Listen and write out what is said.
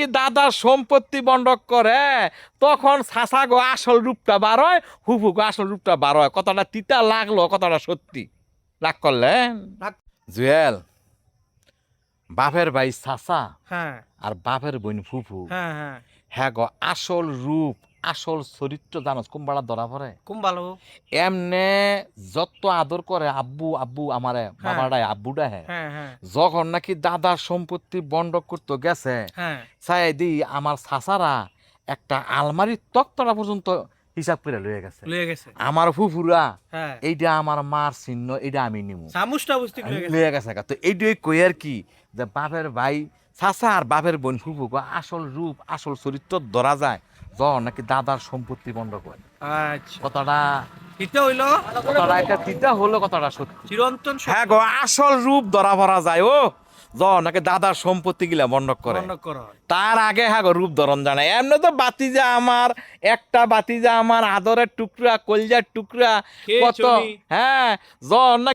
নাকি দাদার সম্পত্তি বন্ধক করে তখন চাচা গো আসল রূপটা বার হয়, ফুফু গো আসল রূপটা বার হয়। কথাটা তিতা লাগলো, কথাটা সত্যি। রাগ করলেন? জুয়েল, বাপের ভাই চাচা হ্যাঁ আর বাপের বোন ফুফু, হ্যাঁ হ্যাঁ হ্যাঁ গো আসল রূপ আসল চরিত্র জানোস কোনবাড়া ধরা পড়ে? খুব ভালো। এমনে যত আদর করে আব্বু আব্বু আমারে, হ্যাঁ বাবাডায় আব্বুডা, হ্যাঁ হ্যাঁ হ্যাঁ যখন নাকি দাদার সম্পত্তি বন্ধক করতে গেছে, হ্যাঁ চাই দি আমার চাচারা একটা আলমারির তক্তটা পর্যন্ত হিসাব করে লয়ে গেছে। লয়ে গেছে। আমার ফুফুরা হ্যাঁ এইটা আমার মার চিহ্ন, এইটা আমি নিমু চামচটা বুঝতে লয়ে গেছে। লয়ে গেছে। তো এইটাই কই আর কি, যে বাপের ভাই চাচা আর বাপের বোন ফুফু গো আসল রূপ আসল চরিত্র ধরা যায় যখন নাকি দাদার সম্পত্তি বন্ধক হয়। আচ্ছা কথাটা এটা হইলো কথাটা একটা তিতা হলো, কথাটা সত্যি। চিরন্তন হ্যাঁ গো আসল রূপ ধরা পড়া যায় ও যখন নাকি দাদার সম্পত্তি গিলা বন্ধক করে। বন্ধ করা হয়। তার আগে হ্যাঁ গো রূপ ধরন জানায়। এমনি তো বাতিজা আমার, একটা বাতিজা আমার আদরের টুকরা, কলজার টুকরা, কত খেয়ে চলি। হ্যাঁ যখন